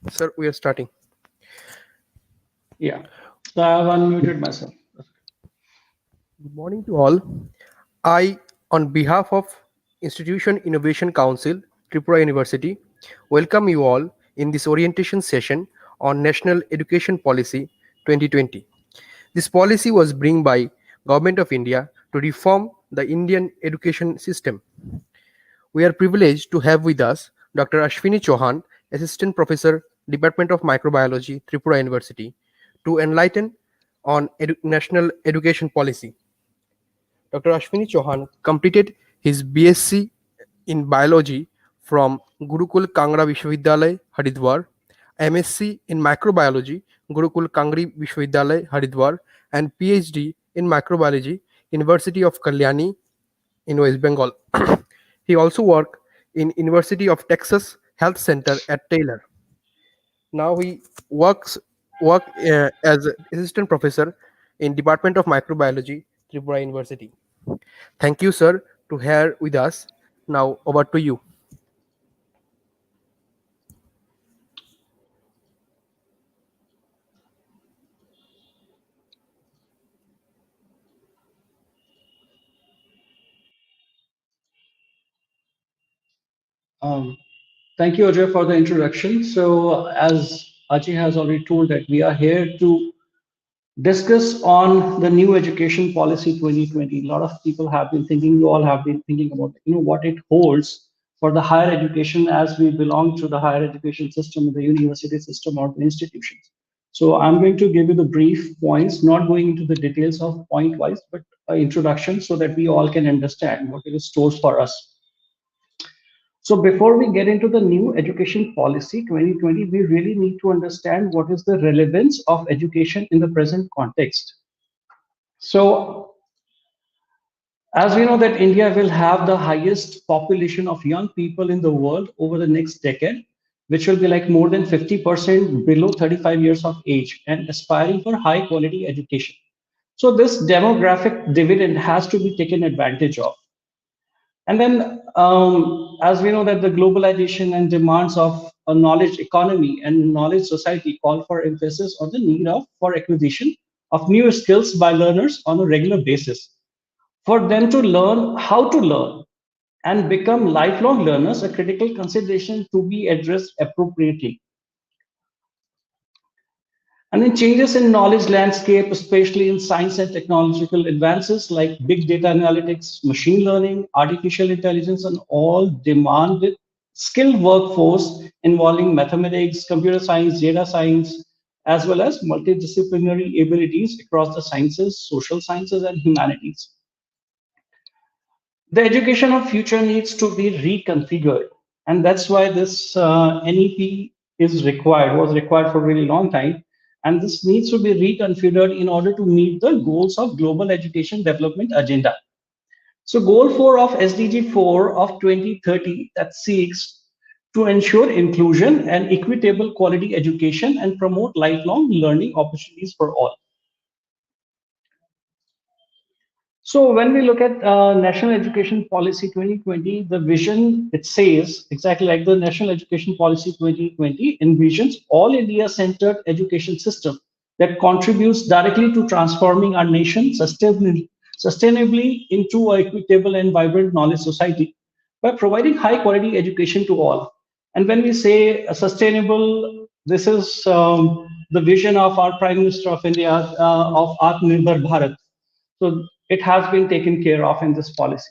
Sir, we are starting. Yeah, so I have unmuted myself. Good morning to all. I, on behalf of Institution Innovation Council, Tripura University, welcome you all in this orientation session on National Education Policy 2020. This policy was brought by Government of India to reform the Indian education system. We are privileged to have with us Dr. Ashwini Chauhan, Assistant Professor, Department of Microbiology, Tripura University, to enlighten on national education policy. Dr. Ashwini Chauhan completed his BSc in biology from Gurukul Kangra Vishwavidyalay, Haridwar, MSc in microbiology, Gurukul Kangri Vishwavidyalay, Haridwar, and PhD in microbiology, University of Kalyani in West Bengal. He also worked in University of Texas Health Center at Taylor. Now he work as assistant professor in Department of Microbiology, Tripura University. Thank you, sir, to here with us. Now over to you. Um, Thank you, Ajay, for the introduction. So, as Ajay has already told, that we are here to discuss on the new education policy 2020. A lot of people have been thinking, you all have been thinking about, what it holds for the higher education as we belong to the higher education system, the university system or the institutions. So I'm going to give you the brief points, not going into the details of point wise, but an introduction so that we all can understand what it stores for us. So before we get into the new education policy 2020, we really need to understand what is the relevance of education in the present context. So as we know that India will have the highest population of young people in the world over the next decade, which will be like more than 50% below 35 years of age and aspiring for high quality education. So this demographic dividend has to be taken advantage of. And then, as we know that the globalization and demands of a knowledge economy and knowledge society call for emphasis on the need of for acquisition of new skills by learners on a regular basis. For them to learn how to learn and become lifelong learners, a critical consideration to be addressed appropriately. And then changes in knowledge landscape, especially in science and technological advances like big data analytics, machine learning, artificial intelligence, and all demand skilled workforce involving mathematics, computer science, data science, as well as multidisciplinary abilities across the sciences, social sciences, and humanities. The education of future needs to be reconfigured, and that's why this NEP was required for a really long time, and this needs to be reconfigured in order to meet the goals of global education development agenda. So goal 4 of SDG 4 of 2030 that seeks to ensure inclusion and equitable quality education and promote lifelong learning opportunities for all. So when we look at National Education Policy 2020, the vision, it says exactly like the National Education Policy 2020 envisions all India-centered education system that contributes directly to transforming our nation sustainably into an equitable and vibrant knowledge society by providing high quality education to all. And when we say sustainable, this is the vision of our Prime Minister of India of Atmanirbhar Bharat. So it has been taken care of in this policy.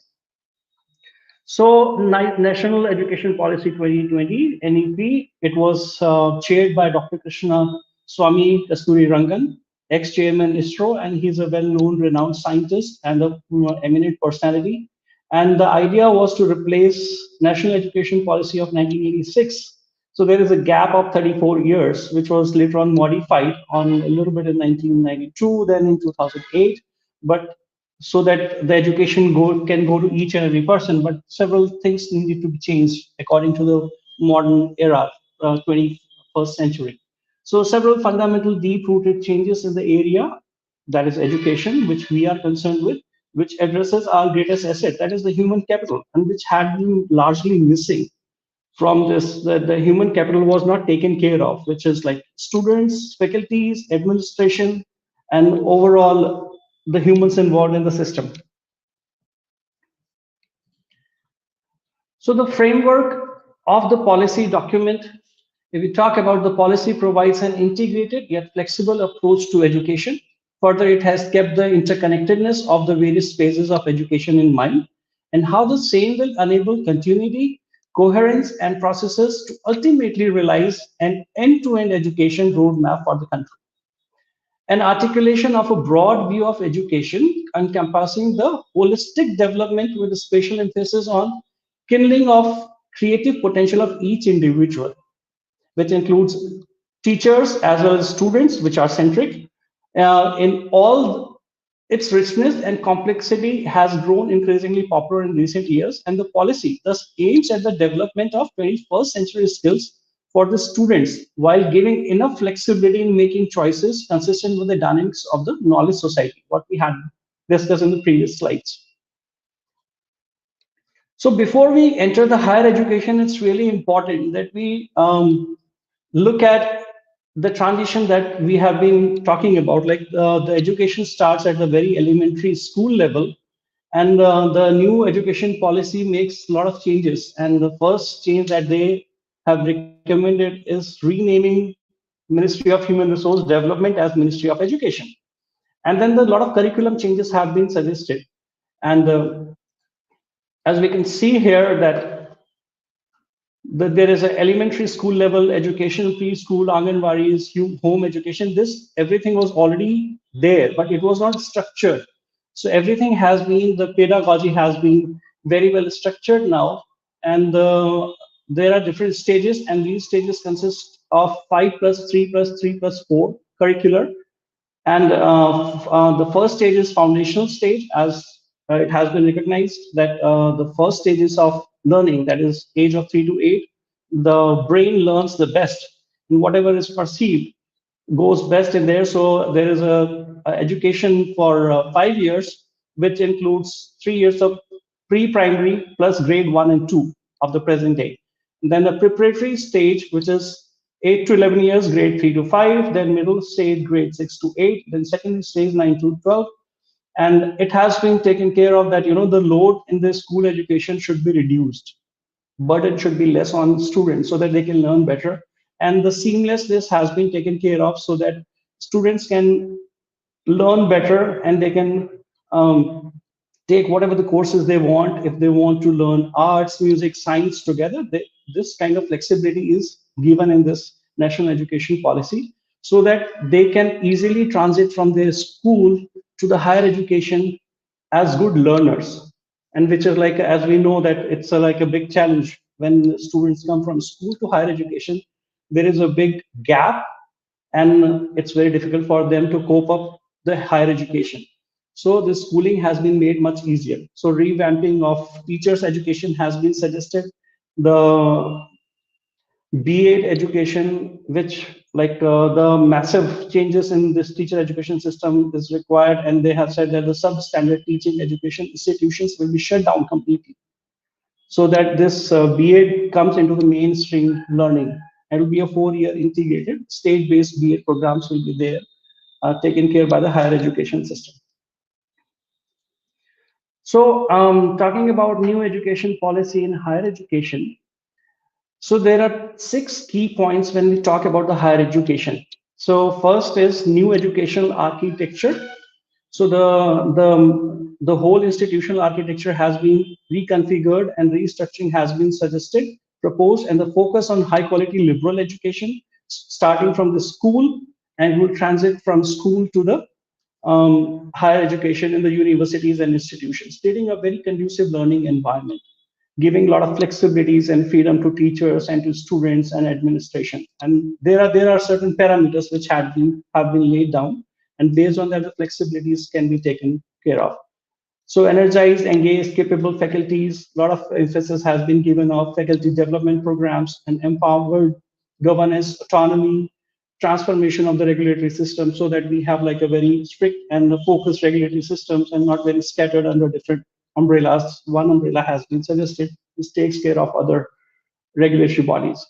So National Education Policy 2020, NEP, it was chaired by Dr. Krishna Swamy Kasturi Rangan, ex-chairman ISRO, and he's a well-known renowned scientist and a eminent personality. And the idea was to replace National Education Policy of 1986. So there is a gap of 34 years, which was later on modified on a little bit in 1992, then in 2008. But so that the education can go to each and every person, but several things need to be changed according to the modern era, 21st century. So several fundamental deep-rooted changes in the area, that is education, which we are concerned with, which addresses our greatest asset, that is the human capital, and which had been largely missing. from this, the human capital was not taken care of, which is like students, faculties, administration, and overall the humans involved in the system. So the framework of the policy document, if we talk about the policy, provides an integrated yet flexible approach to education. Further, it has kept the interconnectedness of the various phases of education in mind and how the same will enable continuity, coherence, and processes to ultimately realize an end-to-end education roadmap for the country. An articulation of a broad view of education encompassing the holistic development with a special emphasis on kindling of creative potential of each individual, which includes teachers as well as students, which are centric. In all its richness and complexity has grown increasingly popular in recent years, and the policy thus aims at the development of 21st century skills for the students while giving enough flexibility in making choices consistent with the dynamics of the knowledge society, what we had discussed in the previous slides. So before we enter the higher education, it's really important that we look at the transition that we have been talking about. Like the education starts at the very elementary school level, and the new education policy makes a lot of changes. And the first change that they have recommended is renaming Ministry of Human Resource Development as Ministry of Education. And then a lot of curriculum changes have been suggested. And as we can see here that there is an elementary school level education, preschool, anganwadis, home education. This everything was already there, but it was not structured. So everything has been, the pedagogy has been very well structured now, and there are different stages, and these stages consist of 5+3+3+4 curricular, and the first stage is foundational stage, as it has been recognized that the first stages of learning, that is age of 3 to 8, the brain learns the best, and whatever is perceived goes best in there. So there is a education for 5 years, which includes 3 years of pre-primary plus grade 1 and 2 of the present day. And then the preparatory stage, which is 8 to 11 years, grade 3 to 5, then middle stage, grade 6 to 8, then secondary stage 9 to 12. And it has been taken care of that, the load in the school education should be reduced. Burden should be less on students so that they can learn better. And the seamlessness has been taken care of so that students can learn better, and they can take whatever the courses they want. If they want to learn arts, music, science together, this kind of flexibility is given in this national education policy so that they can easily transit from their school to the higher education as good learners. And which is, like, as we know, that it's like a big challenge when students come from school to higher education. There is a big gap, and it's very difficult for them to cope up the higher education. So the schooling has been made much easier. So revamping of teachers education has been suggested. The B.Ed education, which, like, the massive changes in this teacher education system is required, and they have said that the substandard teaching education institutions will be shut down completely, so that this B.Ed comes into the mainstream learning. It will be a 4 year integrated state-based B.Ed programs will be there, taken care by the higher education system. So talking about new education policy in higher education, so there are 6 key points when we talk about the higher education. So first is new educational architecture. So the whole institutional architecture has been reconfigured, and restructuring has been suggested, proposed, and the focus on high quality liberal education, starting from the school, and will transit from school to the higher education in the universities and institutions, creating a very conducive learning environment, giving a lot of flexibilities and freedom to teachers and to students and administration. And there are certain parameters which have been laid down, and based on that, the flexibilities can be taken care of. So energized, engaged, capable faculties, a lot of emphasis has been given of faculty development programs and empowered governance, autonomy, transformation of the regulatory system, so that we have like a very strict and focused regulatory systems and not very scattered under different umbrellas. One umbrella has been suggested. This takes care of other regulatory bodies.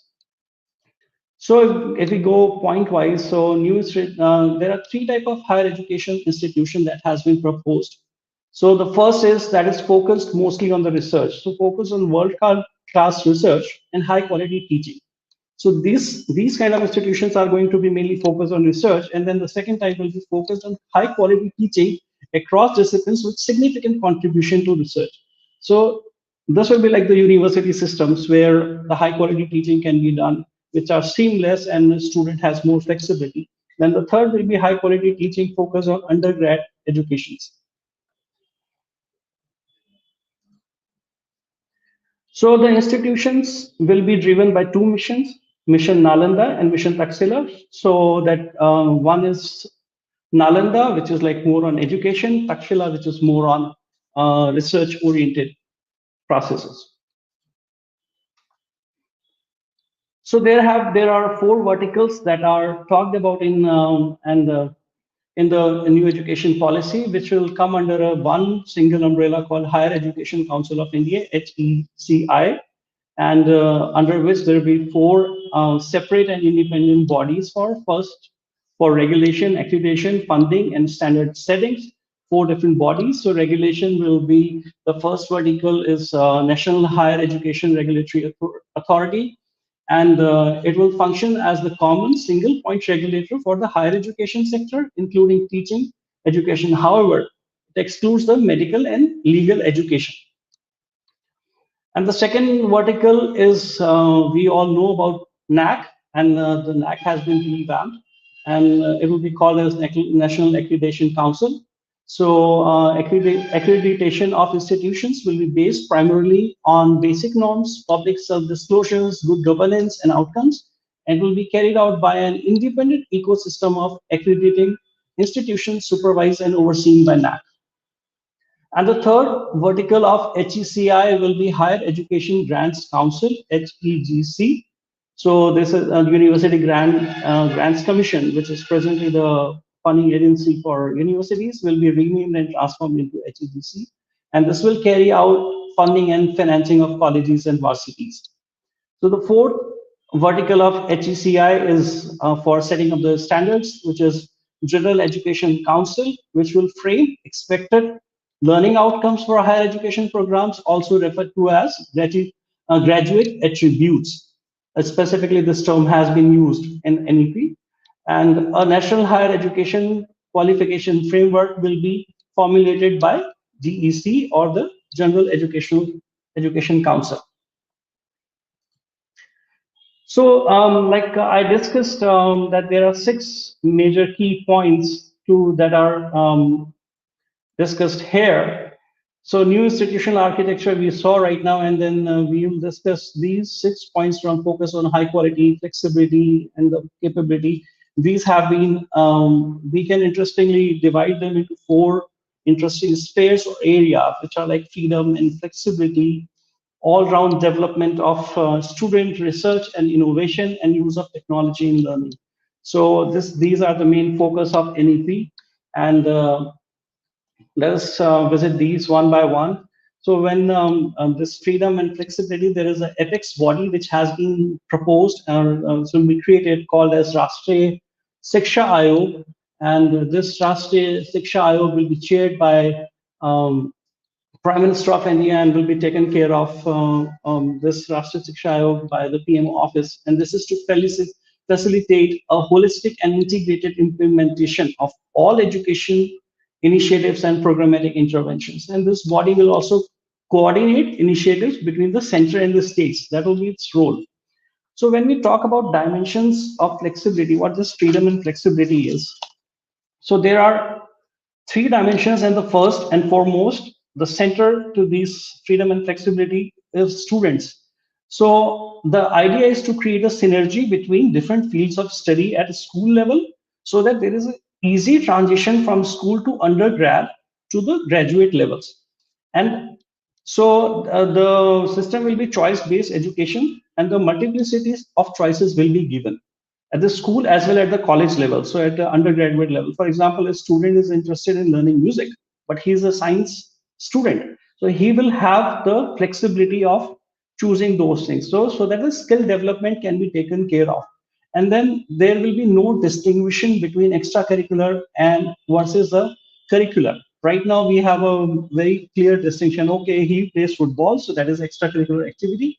So if we go point wise, so there are three type of higher education institution that has been proposed. So the first is that is focused mostly on the research. So focus on world class research and high quality teaching. So these kind of institutions are going to be mainly focused on research, and then the second type will be focused on high quality teaching across disciplines with significant contribution to research. So this will be like the university systems where the high quality teaching can be done, which are seamless and the student has more flexibility. Then the third will be high quality teaching focused on undergrad educations. So the institutions will be driven by two missions, Mission Nalanda and Mission Taxila. So that one is Nalanda, which is like more on education, Takshila, which is more on research-oriented processes. So there are four verticals that are talked about in the new education policy, which will come under a one single umbrella called Higher Education Council of India (HECI), and under which there will be four separate and independent bodies for regulation, accreditation, funding, and standard settings. Four different bodies. So regulation will be the first vertical is National Higher Education Regulatory Authority, and it will function as the common single point regulator for the higher education sector, including teaching education. However, it excludes the medical and legal education. And the second vertical is we all know about NAC, and the NAC has been revamped, and it will be called as National Accreditation Council. So accreditation of institutions will be based primarily on basic norms, public self-disclosures, good governance, and outcomes, and will be carried out by an independent ecosystem of accrediting institutions supervised and overseen by NAC. And the third vertical of HECI will be Higher Education Grants Council, HEGC. So this is a University Grants Commission, which is presently the funding agency for universities, will be renamed and transformed into HEGC. And this will carry out funding and financing of colleges and varsities. So the fourth vertical of HECI is for setting up the standards, which is General Education Council, which will frame expected learning outcomes for higher education programs, also referred to as graduate attributes. Specifically, this term has been used in NEP. And a national higher education qualification framework will be formulated by GEC, or the General Education Council. So, like I discussed, that there are six major key points that are discussed here. So, new institutional architecture we saw right now, and then we will discuss these 6 points from focus on high quality, flexibility, and the capability. These have been, we can interestingly divide them into four interesting spheres or areas, which are like freedom and flexibility, all-round development of student research and innovation, and use of technology in learning. So these are the main focus of NEP, and let us visit these one by one. So when this freedom and flexibility, there is an apex body which has been proposed and will be created, called as Rashtriya Shiksha Ayog, and this Rashtriya Shiksha Ayog will be chaired by Prime Minister of India, and will be taken care of this Rashtriya Shiksha Ayog by the PM office. And this is to facilitate a holistic and integrated implementation of all education initiatives and programmatic interventions. And this body will also coordinate initiatives between the center and the states. That will be its role. So when we talk about dimensions of flexibility, what this freedom and flexibility is, so there are three dimensions, and the first and foremost, the center to these freedom and flexibility is students. So the idea is to create a synergy between different fields of study at a school level, so that there is an easy transition from school to undergrad to the graduate levels. And so the system will be choice-based education, and the multiplicities of choices will be given at the school as well at the college level. So at the undergraduate level, for example, a student is interested in learning music, but he's a science student. So he will have the flexibility of choosing those things. So that the skill development can be taken care of. And then there will be no distinguishing between extracurricular and versus the curricular. Right now, we have a very clear distinction. Okay, he plays football, so that is extracurricular activity.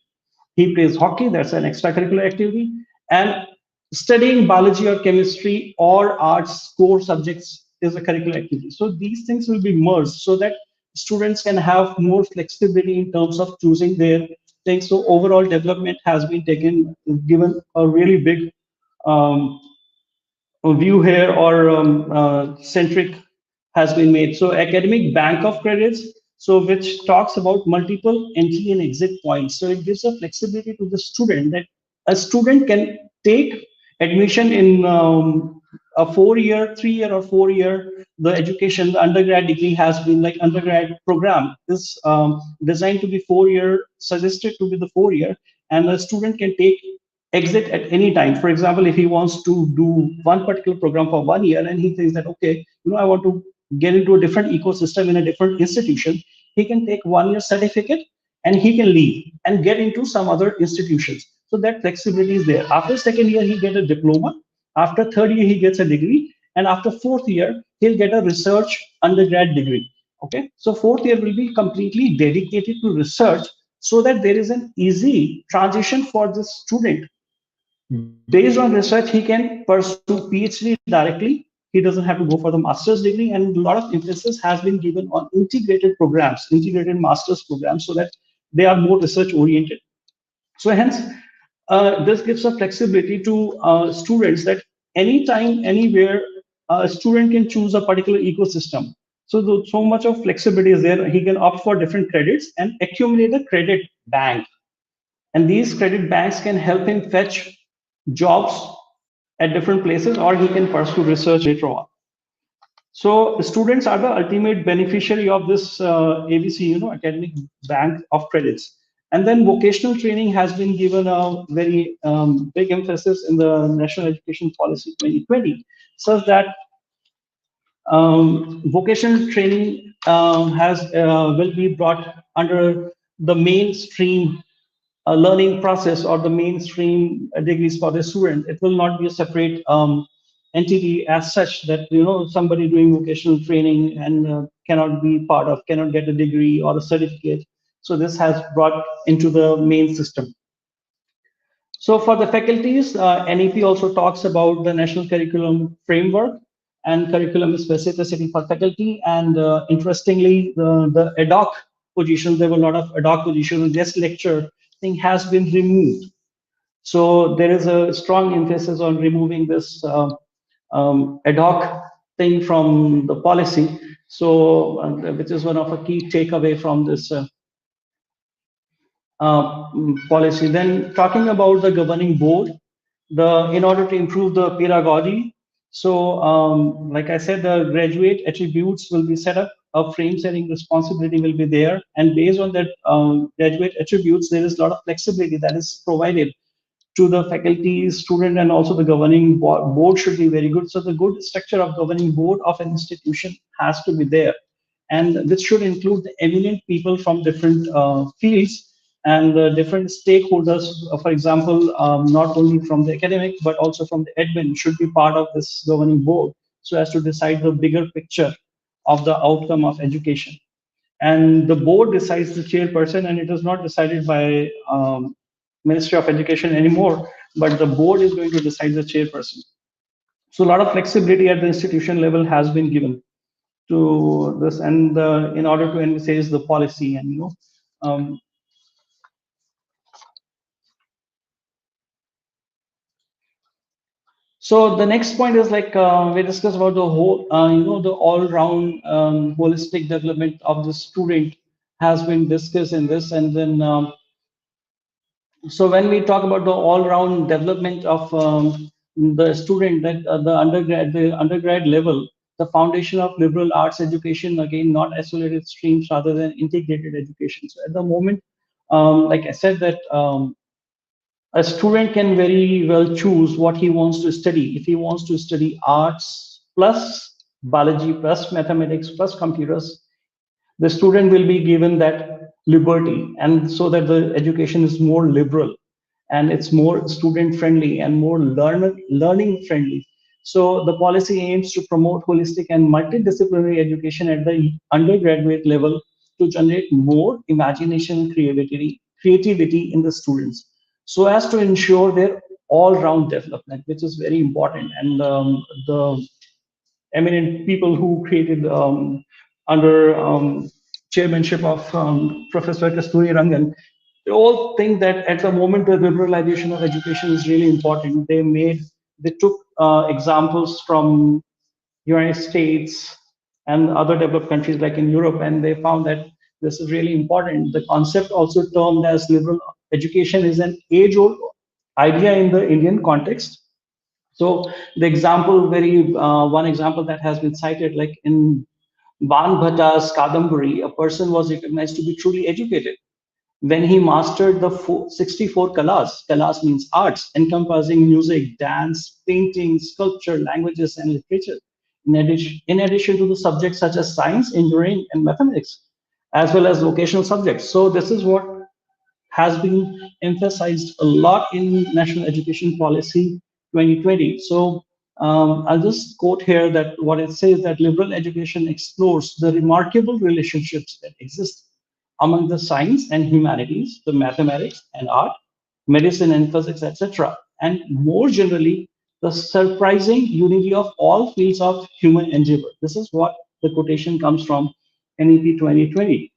He plays hockey, that's an extracurricular activity. And studying biology or chemistry or arts core subjects is a curricular activity. So these things will be merged so that students can have more flexibility in terms of choosing their things. So overall development has been taken, given a really big um, view here or centric has been made. So academic bank of credits, so which talks about multiple entry and exit points. So it gives a flexibility to the student that a student can take admission in a 4 year, 3 year or 4 year. The education, the undergrad degree has been like undergrad program is designed to be 4 year, suggested to be the 4 year, and the student can take exit at any time. For example, if he wants to do one particular program for 1 year and he thinks that, okay, I want to get into a different ecosystem in a different institution, he can take 1 year certificate and he can leave and get into some other institutions. So that flexibility is there. After second year, he get a diploma. After third year, he gets a degree. And after fourth year, he'll get a research undergrad degree. Okay. So fourth year will be completely dedicated to research so that there is an easy transition for the student. Based on research, he can pursue PhD directly. He doesn't have to go for the master's degree, and a lot of emphasis has been given on integrated programs, integrated master's programs, so that they are more research oriented. So hence, this gives a flexibility to students that anytime, anywhere, a student can choose a particular ecosystem. So so much of flexibility is there. He can opt for different credits and accumulate a credit bank, and these credit banks can help him fetch jobs at different places, or he can pursue research later on. So students are the ultimate beneficiary of this ABC, academic bank of credits. And then vocational training has been given a very big emphasis in the National Education Policy 2020, such that vocational training has will be brought under the mainstream learning process or the mainstream degrees for the student. It will not be a separate entity as such that somebody doing vocational training and cannot be part of, cannot get a degree or a certificate. So this has brought into the main system. So for the faculties, NEP also talks about the National Curriculum Framework and curriculum specificity for faculty. And interestingly, the ad hoc positions, there were a lot of ad hoc positions, guest lecture thing has been removed. So there is a strong emphasis on removing this ad hoc thing from the policy. So, which is one of a key takeaway from this policy. Then talking about the governing board, in order to improve the pedagogy. So, like I said, the graduate attributes will be set up. A frame setting responsibility will be there, and based on that graduate attributes, there is a lot of flexibility that is provided to the faculty, student, and also the governing board should be very good. So the good structure of governing board of an institution has to be there, and this should include the eminent people from different fields and different stakeholders. For example, not only from the academic but also from the admin should be part of this governing board, so as to decide the bigger picture of the outcome of education. And the board decides the chairperson, and it is not decided by Ministry of Education anymore, but the board is going to decide the chairperson. So a lot of flexibility at the institution level has been given to this, and in order to envisage the policy. And um, so the next point is like we discussed about the whole, the all-round holistic development of the student has been discussed in this, and then so when we talk about the all-round development of the student, that the undergrad level, the foundation of liberal arts education, again, not isolated streams rather than integrated education. So at the moment, like I said, that a student can very well choose what he wants to study. If he wants to study arts plus biology plus mathematics plus computers, the student will be given that liberty, and so that the education is more liberal and it's more student friendly and more learning friendly. So the policy aims to promote holistic and multidisciplinary education at the undergraduate level to generate more imagination and creativity in the students, so as to ensure their all-round development, which is very important. And the eminent people who created under chairmanship of Professor Kasturi Rangan, they all think that at the moment the liberalization of education is really important. They took examples from United States and other developed countries like in Europe, and they found that this is really important. The concept also termed as liberal education is an age-old idea in the Indian context. So the example, one example that has been cited, like in Van Bhatta's Kadambari, a person was recognized to be truly educated when he mastered the 64 kalas. Kalas means arts, encompassing music, dance, painting, sculpture, languages, and literature. In addition to the subjects such as science, engineering, and mathematics, as well as vocational subjects. So this is what has been emphasized a lot in National Education Policy 2020. So I'll just quote here that what it says, that liberal education explores the remarkable relationships that exist among the science and humanities, the mathematics and art, medicine and physics, etc. And more generally, the surprising unity of all fields of human endeavor. This is what the quotation comes from NEP 2020.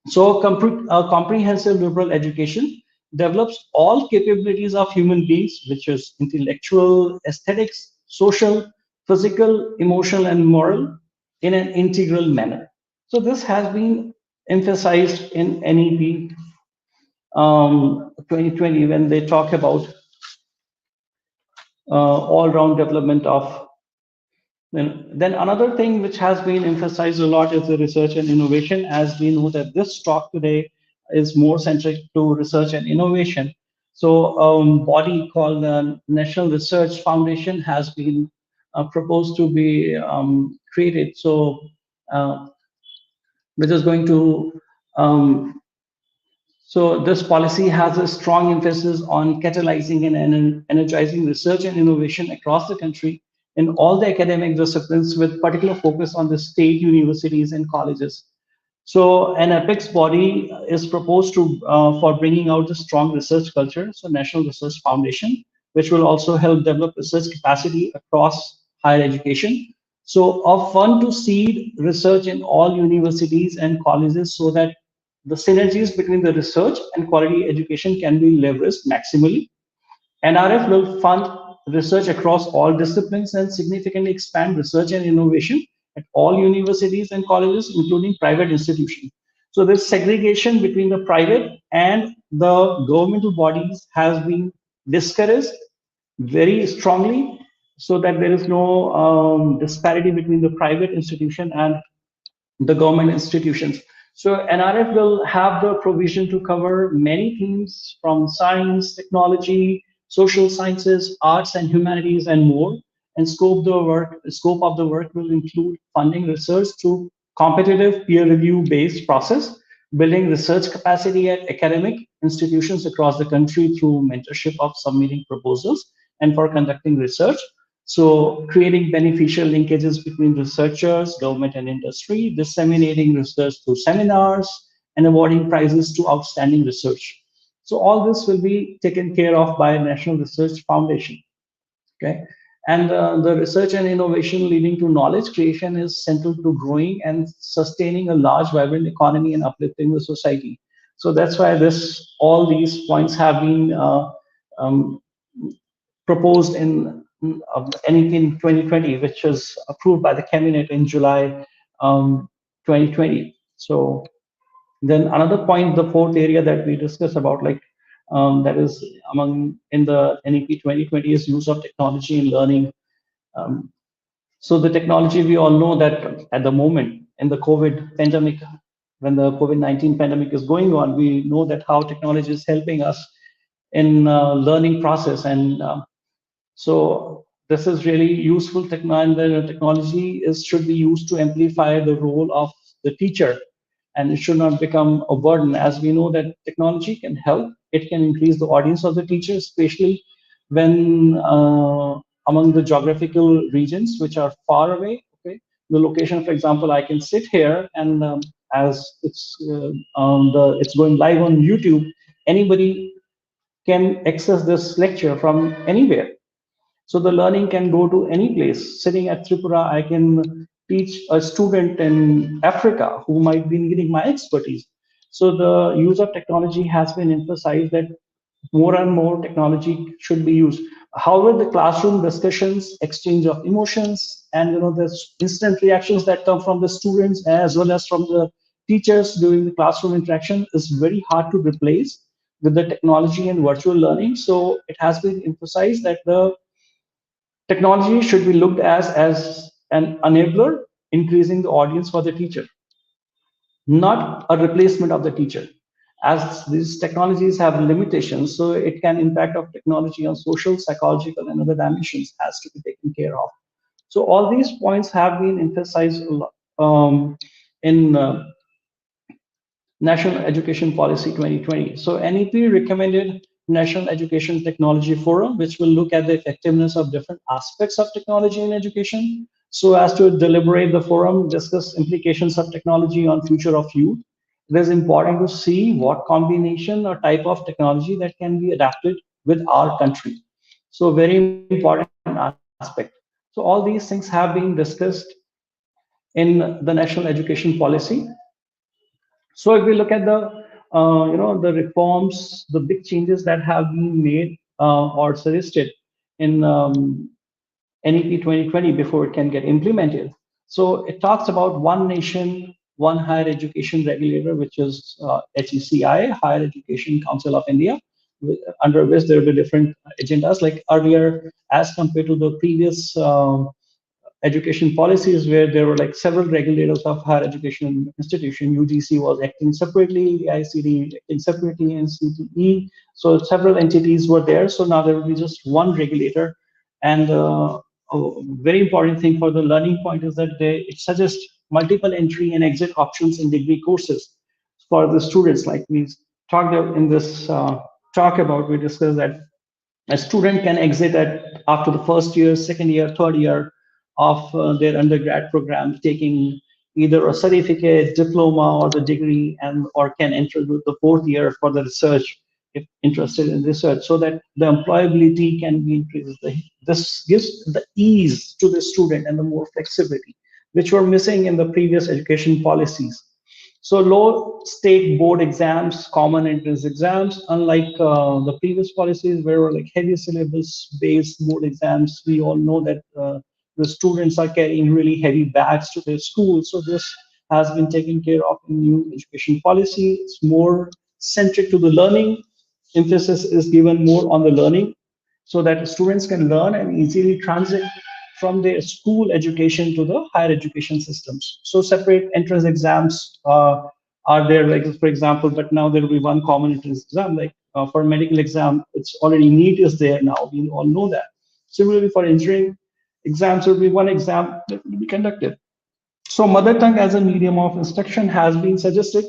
So, a comprehensive liberal education develops all capabilities of human beings, which is intellectual, aesthetics, social, physical, emotional, and moral, in an integral manner. So, this has been emphasized in NEP 2020 when they talk about all-round development of. Then another thing which has been emphasized a lot is the research and innovation, as we know that this talk today is more centric to research and innovation. So body called the National Research Foundation has been proposed to be created. So which is going to so this policy has a strong emphasis on catalyzing and energizing research and innovation across the country in all the academic disciplines, with particular focus on the state universities and colleges. So an apex body is proposed to for bringing out the strong research culture. So National Research Foundation, which will also help develop research capacity across higher education. So a fund to seed research in all universities and colleges, so that the synergies between the research and quality education can be leveraged maximally. NRF will fund research across all disciplines and significantly expand research and innovation at all universities and colleges, including private institutions. So this segregation between the private and the governmental bodies has been discouraged very strongly, so that there is no disparity between the private institution and the government institutions. So NRF will have the provision to cover many themes from science, technology, social sciences, arts and humanities, and more. And scope of the work will include funding research through competitive peer review based process, building research capacity at academic institutions across the country through mentorship of submitting proposals and for conducting research. So creating beneficial linkages between researchers, government, and industry, disseminating research through seminars, and awarding prizes to outstanding research. So all this will be taken care of by National Research Foundation. Okay. And the research and innovation leading to knowledge creation is central to growing and sustaining a large, vibrant economy and uplifting the society. So that's why all these points have been um, proposed in NEP 2020, which was approved by the cabinet in July 2020. So then another point, the fourth area that we discussed about, like that is among in the NEP 2020 is use of technology in learning. Um, so the technology, we all know that at the moment in the COVID pandemic, when the COVID-19 pandemic is going on, we know that how technology is helping us in learning process. And so this is really useful technology, and the technology should be used to amplify the role of the teacher and it should not become a burden. As we know that technology can help, it can increase the audience of the teacher, especially when among the geographical regions which are far away. Okay, the location, for example, I can sit here and as it's going live on YouTube, anybody can access this lecture from anywhere. So the learning can go to any place. Sitting at Tripura, I can teach a student in Africa who might be needing my expertise. So the use of technology has been emphasized that more and more technology should be used. However, the classroom discussions, exchange of emotions, and the instant reactions that come from the students as well as from the teachers during the classroom interaction is very hard to replace with the technology and virtual learning. So it has been emphasized that the technology should be looked as an enabler, increasing the audience for the teacher, not a replacement of the teacher. As these technologies have limitations, so it can impact of technology on social, psychological, and other dimensions has to be taken care of. So all these points have been emphasized a lot, in National Education Policy 2020. So NEP recommended National Education Technology Forum, which will look at the effectiveness of different aspects of technology in education, so as to deliberate the forum, discuss implications of technology on future of youth. It is important to see what combination or type of technology that can be adapted with our country. So very important aspect. So all these things have been discussed in the National Education Policy. So if we look at the reforms, the big changes that have been made or suggested in NEP 2020 before it can get implemented. So it talks about one nation, one higher education regulator, which is HECI, Higher Education Council of India, under which there will be different agendas. Like earlier, as compared to the previous education policies where there were like several regulators of higher education institution. UGC was acting separately, ICD acting separately, and CTE. So several entities were there. So now there will be just one regulator. And a very important thing for the learning point is that it suggests multiple entry and exit options in degree courses for the students. Like we talked about in this talk about, we discussed that a student can exit at after the first year, second year, third year of their undergrad program, taking either a certificate, diploma, or the degree, and or can enter the fourth year for the research if interested in research, so that the employability can be increased. This gives the ease to the student and the more flexibility, which were missing in the previous education policies. So low stake board exams, common entrance exams, unlike the previous policies where like heavy syllabus based board exams, we all know that the students are carrying really heavy bags to their school. So this has been taken care of in new education policy. It's more centric to the learning. Emphasis is given more on the learning so that students can learn and easily transit from their school education to the higher education systems. So separate entrance exams are there, like for example, but now there will be one common entrance exam. Like for medical exam, it's already NEET is there now. We all know that. Similarly, for engineering exams, there will be one exam that will be conducted. So mother tongue as a medium of instruction has been suggested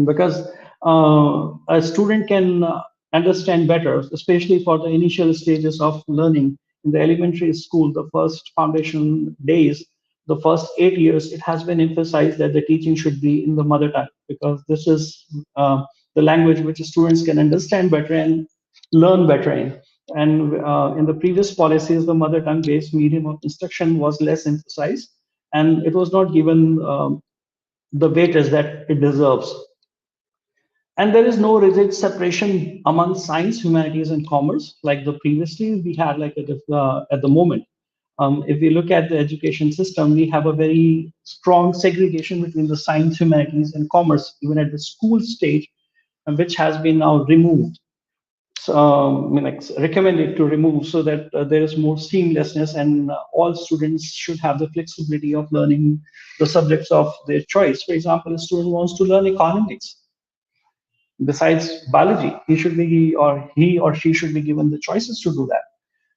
because a student can understand better, especially for the initial stages of learning in the elementary school, the first foundation days, the first 8 years. It has been emphasized that the teaching should be in the mother tongue because this is the language which students can understand better and learn better in. And in the previous policies, the mother tongue based medium of instruction was less emphasized and it was not given the weightage that it deserves. And there is no rigid separation among science, humanities, and commerce like the previously we had like at the moment. If we look at the education system, we have a very strong segregation between the science, humanities, and commerce, even at the school stage, which has been now removed. So, I mean, like recommended to remove so that there is more seamlessness and all students should have the flexibility of learning the subjects of their choice. For example, a student wants to learn economics besides biology, he or she should be given the choices to do that.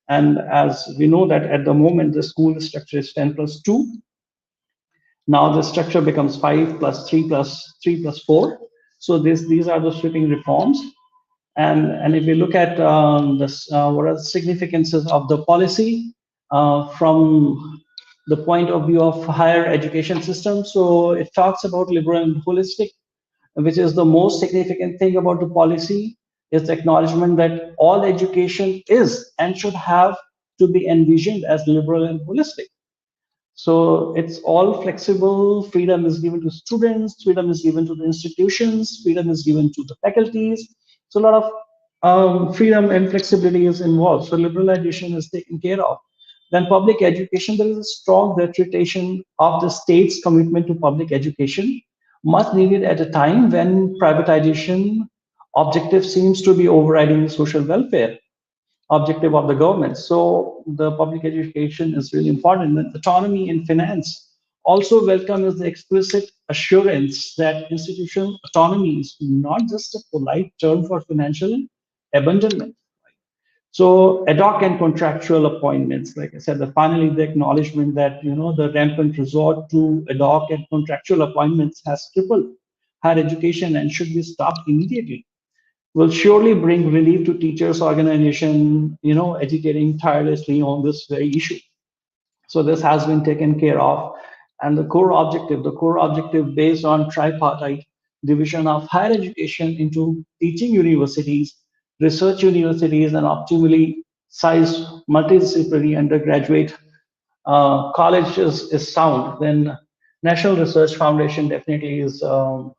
And as we know that at the moment the school structure is 10 plus 2, Now the structure becomes 5 plus 3 plus 3 plus 4. So these are the sweeping reforms. And if we look at this, what are the significances of the policy from the point of view of higher education system, so it talks about liberal and holistic, which is the most significant thing about the policy, is the acknowledgement that all education is and should have to be envisioned as liberal and holistic. So it's all flexible. Freedom is given to students, freedom is given to the institutions, freedom is given to the faculties. So a lot of freedom and flexibility is involved. So liberalization is taken care of. Then public education, there is a strong reiteration of the state's commitment to public education, much needed at a time when privatization objective seems to be overriding social welfare objective of the government. So the public education is really important. And autonomy in finance also welcome is the explicit assurance that institutional autonomy is not just a polite term for financial abandonment. So ad hoc and contractual appointments, like I said, finally the acknowledgement that the rampant resort to ad hoc and contractual appointments has crippled higher education and should be stopped immediately, will surely bring relief to teachers organization, agitating tirelessly on this very issue. So this has been taken care of. And the core objective based on tripartite division of higher education into teaching universities, research universities, and optimally sized multidisciplinary undergraduate college is sound, then National Research Foundation definitely is a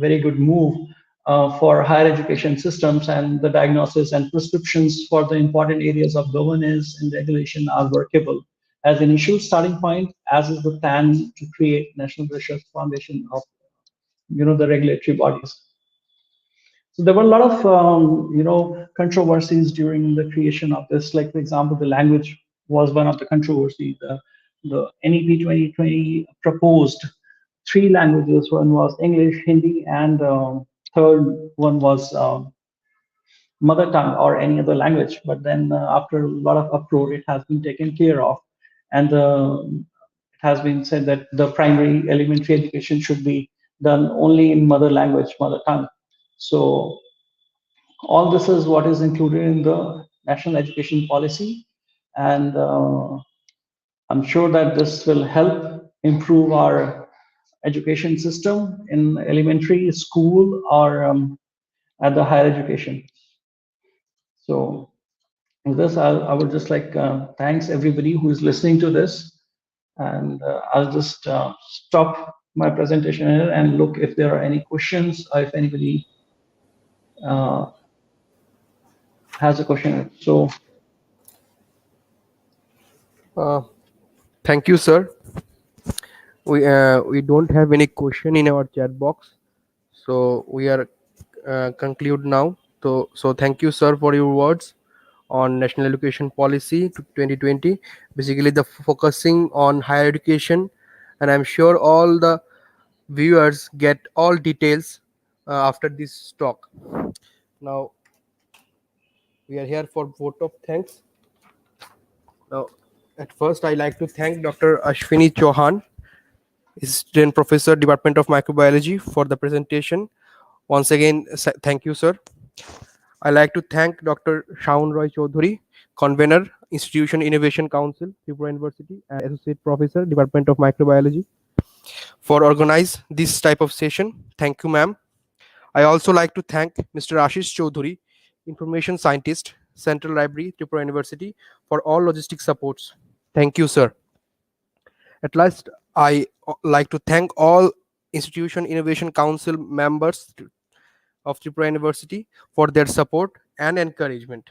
very good move for higher education systems, and the diagnosis and prescriptions for the important areas of governance and regulation are workable as an initial starting point, as is the plan to create National Research Foundation of the regulatory bodies. So there were a lot of controversies during the creation of this. Like for example, the language was one of the controversies. The NEP 2020 proposed three languages. One was English, Hindi, and third one was mother tongue or any other language. But then after a lot of uproar, it has been taken care of, and it has been said that the primary elementary education should be done only in mother language, mother tongue. So all this is what is included in the national education policy, and I'm sure that this will help improve our education system in elementary school or at the higher education. So with this, I would just like thanks everybody who is listening to this, and I'll just stop my presentation here and look if there are any questions or if anybody uh, has a question. So Uh, Thank you, sir. We don't have any question in our chat box, so we are conclude now. So thank you, sir, for your words on national education policy to 2020. Basically, the focusing on higher education, and I'm sure all the viewers get all details after this talk. Now we are here for vote of thanks. Now, at first, I like to thank Dr. Ashwini Chauhan, Assistant Professor, Department of Microbiology, for the presentation. Once again, thank you, sir. I like to thank Dr. Shaun Roy Chaudhuri, Convener, Institution Innovation Council, Tripura University, and Associate Professor, Department of Microbiology, for organize this type of session. Thank you, ma'am. I also like to thank Mr. Ashish Chaudhuri, Information Scientist, Central Library, Tripura University, for all logistic supports. Thank you, sir. At last, I like to thank all Institution Innovation Council members of Tripura University for their support and encouragement.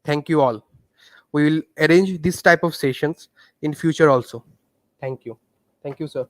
Thank you all. We will arrange this type of sessions in future also. Thank you. Thank you, sir.